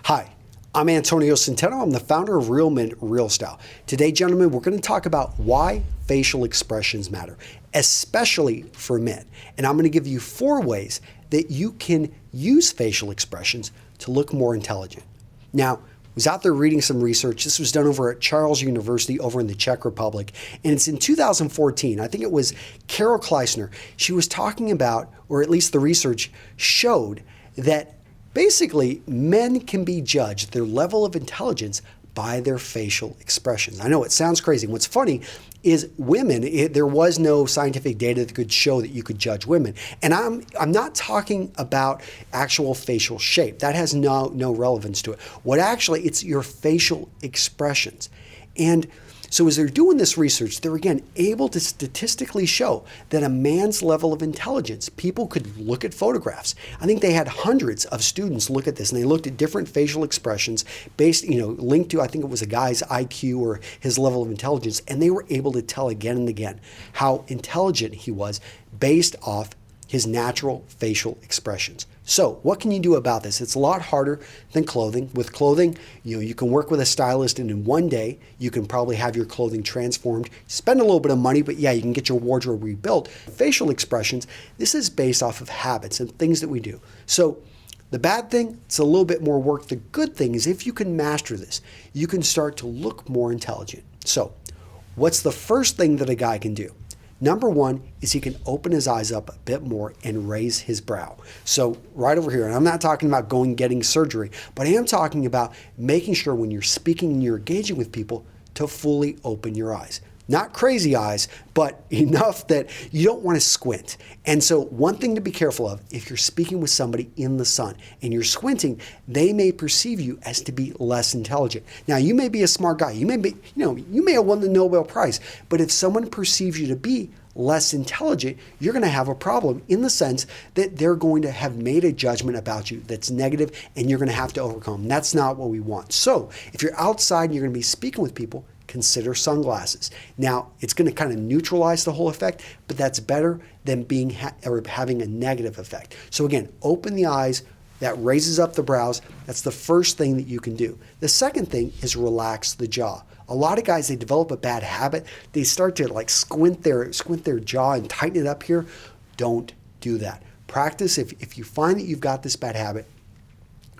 Hi, I'm Antonio Centeno. I'm the founder of Real Men, Real Style. Today, gentlemen, we're going to talk about why facial expressions matter, especially for men. And I'm going to give you 4 ways that you can use facial expressions to look more intelligent. Now, I was out there reading some research. This was done over at Charles University over in the Czech Republic. And it's in 2014. I think it was Carol Kleisner. She was talking about, or at least the research showed, that basically men can be judged, their level of intelligence, by their facial expressions. I know it sounds crazy. What's funny is women, there was no scientific data that could show that you could judge women. And I'm not talking about actual facial shape. That has no relevance to it. What actually, it's your facial expressions. And so as they're doing this research, they're again able to statistically show that a man's level of intelligence, people could look at photographs. I think they had hundreds of students look at this, and they looked at different facial expressions based, linked to, I think it was a guy's IQ or his level of intelligence, and they were able to tell again and again how intelligent he was based off his natural facial expressions. So what can you do about this? It's a lot harder than clothing. With clothing, you can work with a stylist, and in one day, you can probably have your clothing transformed, spend a little bit of money, but yeah, you can get your wardrobe rebuilt. Facial expressions, this is based off of habits and things that we do. So the bad thing, it's a little bit more work. The good thing is if you can master this, you can start to look more intelligent. So what's the first thing that a guy can do? Number 1 is he can open his eyes up a bit more and raise his brow. So right over here, and I'm not talking about getting surgery, but I am talking about making sure when you're speaking and you're engaging with people to fully open your eyes. Not crazy eyes, but enough that you don't want to squint. And so one thing to be careful of, if you're speaking with somebody in the sun and you're squinting, they may perceive you as to be less intelligent. Now, you may be a smart guy. You may be, you may have won the Nobel Prize, but if someone perceives you to be less intelligent, you're going to have a problem in the sense that they're going to have made a judgment about you that's negative, and you're going to have to overcome. That's not what we want. So if you're outside and you're going to be speaking with people, consider sunglasses. Now, it's going to kind of neutralize the whole effect, but that's better than having a negative effect. So again, open the eyes. That raises up the brows. That's the first thing that you can do. The second thing is relax the jaw. A lot of guys, they develop a bad habit. They start to squint their jaw and tighten it up here. Don't do that. Practice. If you find that you've got this bad habit,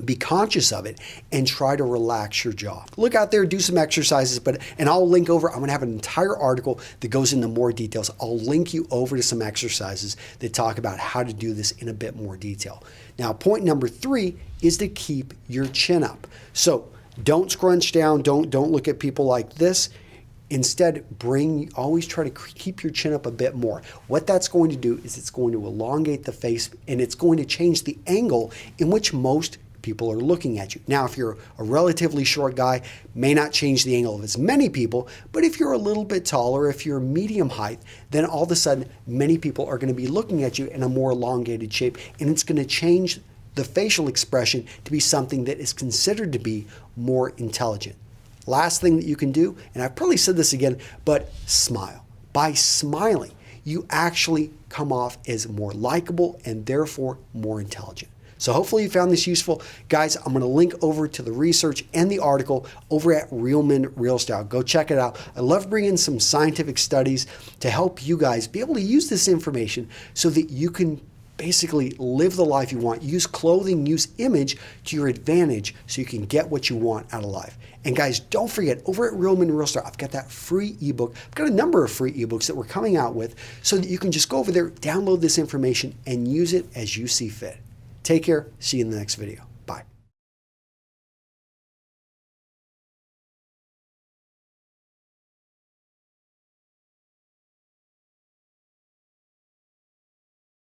be conscious of it and try to relax your jaw. Look out there, do some exercises, and I'll link over, I'm going to have an entire article that goes into more details. I'll link you over to some exercises that talk about how to do this in a bit more detail. Now, point number 3 is to keep your chin up. So don't scrunch down, don't look at people like this. Instead, always try to keep your chin up a bit more. What that's going to do is it's going to elongate the face, and it's going to change the angle in which most people are looking at you. Now, if you're a relatively short guy, may not change the angle of as many people, but if you're a little bit taller, if you're medium height, then all of a sudden, many people are going to be looking at you in a more elongated shape, and it's going to change the facial expression to be something that is considered to be more intelligent. Last thing that you can do, and I've probably said this again, but smile. By smiling, you actually come off as more likable and therefore more intelligent. So hopefully you found this useful. Guys, I'm going to link over to the research and the article over at Real Men, Real Style. Go check it out. I love bringing some scientific studies to help you guys be able to use this information so that you can basically live the life you want. Use clothing, use image to your advantage so you can get what you want out of life. And guys, don't forget, over at Real Men, Real Style, I've got that free ebook. I've got a number of free ebooks that we're coming out with so that you can just go over there, download this information, and use it as you see fit. Take care. See you in the next video.